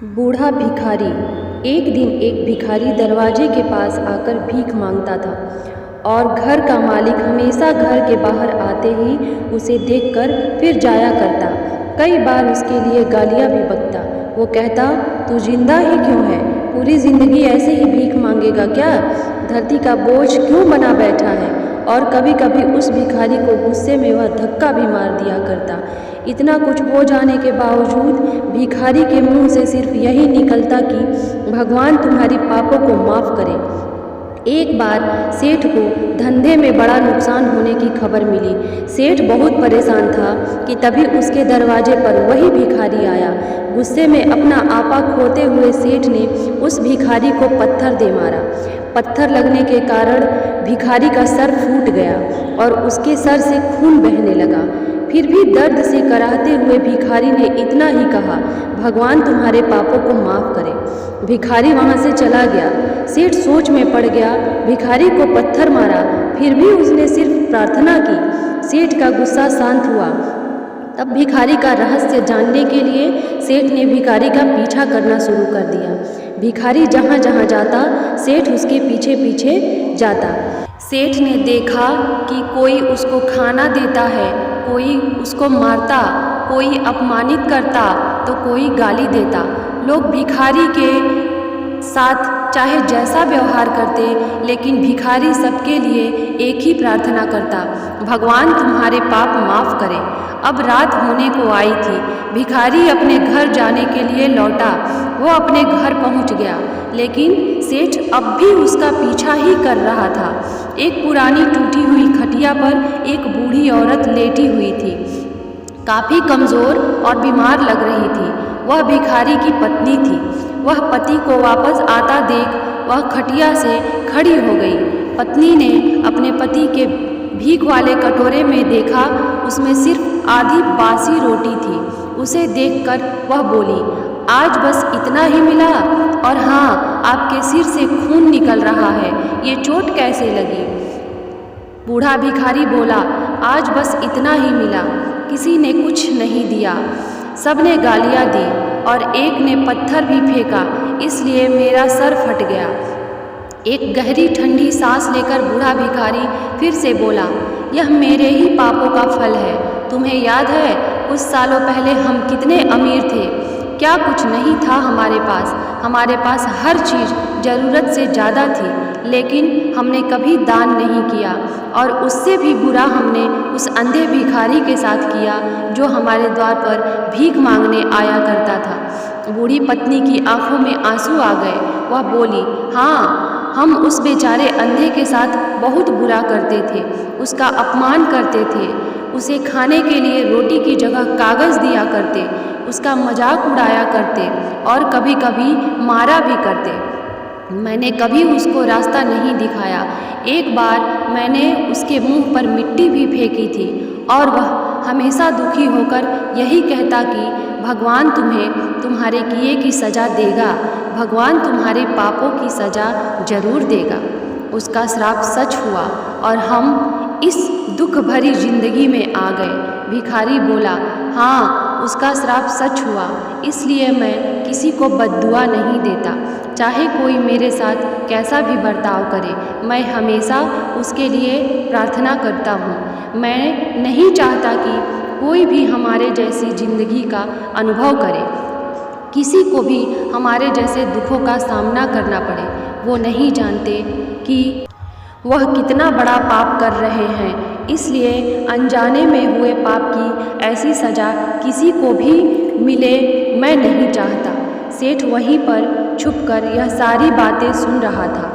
बूढ़ा भिखारी। एक दिन एक भिखारी दरवाजे के पास आकर भीख मांगता था और घर का मालिक हमेशा घर के बाहर आते ही उसे देखकर फिर जाया करता। कई बार उसके लिए गालियाँ भी बकता। वो कहता, तू जिंदा ही क्यों है? पूरी ज़िंदगी ऐसे ही भीख मांगेगा क्या? धरती का बोझ क्यों बना बैठा है? और कभी कभी उस भिखारी को गुस्से में वह धक्का भी मार दिया करता। इतना कुछ हो जाने के बावजूद भिखारी के मुंह से सिर्फ यही निकलता कि भगवान तुम्हारी पापों को माफ़ करे। एक बार सेठ को धंधे में बड़ा नुकसान होने की खबर मिली। सेठ बहुत परेशान था कि तभी उसके दरवाजे पर वही भिखारी आया। गुस्से में अपना आपा खोते हुए सेठ ने उस भिखारी को पत्थर दे मारा। पत्थर लगने के कारण भिखारी का सर फूट गया और उसके सर से खून बहने लगा। फिर भी दर्द से कराहते हुए भिखारी ने इतना ही कहा, भगवान तुम्हारे पापों को माफ़ करे। भिखारी वहाँ से चला गया। सेठ सोच में पड़ गया। भिखारी को पत्थर मारा, फिर भी उसने सिर्फ प्रार्थना की। सेठ का गुस्सा शांत हुआ। तब भिखारी का रहस्य जानने के लिए सेठ ने भिखारी का पीछा करना शुरू कर दिया। भिखारी जहाँ जहाँ जाता, सेठ उसके पीछे पीछे जाता। सेठ ने देखा कि कोई उसको खाना देता है, कोई उसको मारता, कोई अपमानित करता तो कोई गाली देता। लोग भिखारी के साथ चाहे जैसा व्यवहार करते, लेकिन भिखारी सबके लिए एक ही प्रार्थना करता, भगवान तुम्हारे पाप माफ़ करे। अब रात होने को आई थी। भिखारी अपने घर जाने के लिए लौटा। वो अपने घर पहुंच गया, लेकिन सेठ अब भी उसका पीछा ही कर रहा था। एक पुरानी टूटी हुई खटिया पर एक बूढ़ी औरत लेटी हुई थी। काफ़ी कमज़ोर और बीमार लग रही थी। वह भिखारी की पत्नी थी। वह पति को वापस आता देख वह खटिया से खड़ी हो गई। पत्नी ने अपने पति के भीख वाले कटोरे में देखा, उसमें सिर्फ आधी बासी रोटी थी। उसे देखकर वह बोली, आज बस इतना ही मिला? और हाँ, आपके सिर से खून निकल रहा है, ये चोट कैसे लगी? बूढ़ा भिखारी बोला, आज बस इतना ही मिला। किसी ने कुछ नहीं दिया, सबने गालियाँ दी और एक ने पत्थर भी फेंका, इसलिए मेरा सर फट गया। एक गहरी ठंडी सांस लेकर बूढ़ा भिखारी फिर से बोला, यह मेरे ही पापों का फल है। तुम्हें याद है कुछ सालों पहले हम कितने अमीर थे? क्या कुछ नहीं था हमारे पास हर चीज़ ज़रूरत से ज़्यादा थी, लेकिन हमने कभी दान नहीं किया। और उससे भी बुरा हमने उस अंधे भिखारी के साथ किया जो हमारे द्वार पर भीख मांगने आया करता था। बूढ़ी पत्नी की आंखों में आंसू आ गए। वह बोली, हाँ, हम उस बेचारे अंधे के साथ बहुत बुरा करते थे, उसका अपमान करते थे, उसे खाने के लिए रोटी की जगह कागज़ दिया करते, उसका मजाक उड़ाया करते और कभी कभी मारा भी करते। मैंने कभी उसको रास्ता नहीं दिखाया। एक बार मैंने उसके मुंह पर मिट्टी भी फेंकी थी और वह हमेशा दुखी होकर यही कहता कि भगवान तुम्हें तुम्हारे किए की सज़ा देगा, भगवान तुम्हारे पापों की सज़ा जरूर देगा। उसका श्राप सच हुआ और हम इस दुख भरी जिंदगी में आ गए। भिखारी बोला, हाँ, उसका श्राप सच हुआ, इसलिए मैं किसी को बद्दुआ नहीं देता। चाहे कोई मेरे साथ कैसा भी बर्ताव करे, मैं हमेशा उसके लिए प्रार्थना करता हूँ। मैं नहीं चाहता कि कोई भी हमारे जैसी ज़िंदगी का अनुभव करे, किसी को भी हमारे जैसे दुखों का सामना करना पड़े। वो नहीं जानते कि वह कितना बड़ा पाप कर रहे हैं, इसलिए अनजाने में हुए पाप की ऐसी सज़ा किसी को भी मिले मैं नहीं चाहता। सेठ वहीं पर छुपकर यह सारी बातें सुन रहा था।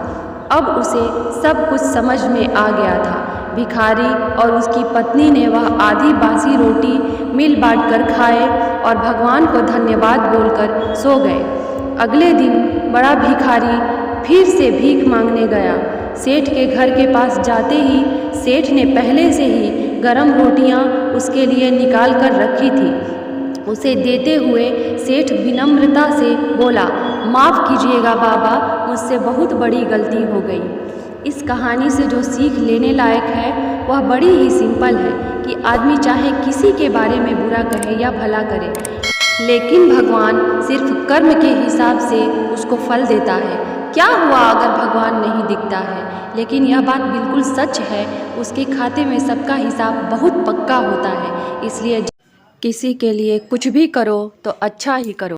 अब उसे सब कुछ समझ में आ गया था। भिखारी और उसकी पत्नी ने वह आधी बासी रोटी मिल बांट कर खाए और भगवान को धन्यवाद बोलकर सो गए। अगले दिन बड़ा भिखारी फिर से भीख मांगने गया। सेठ के घर के पास जाते ही सेठ ने पहले से ही गरम रोटियां उसके लिए निकाल कर रखी थी। उसे देते हुए सेठ विनम्रता से बोला, माफ़ कीजिएगा बाबा, मुझसे बहुत बड़ी गलती हो गई। इस कहानी से जो सीख लेने लायक है वह बड़ी ही सिंपल है कि आदमी चाहे किसी के बारे में बुरा कहे या भला करे, लेकिन भगवान सिर्फ कर्म के हिसाब से उसको फल देता है। क्या हुआ अगर भगवान नहीं दिखता है? लेकिन यह बात बिल्कुल सच है, उसके खाते में सबका हिसाब बहुत पक्का होता है। इसलिए किसी के लिए कुछ भी करो तो अच्छा ही करो।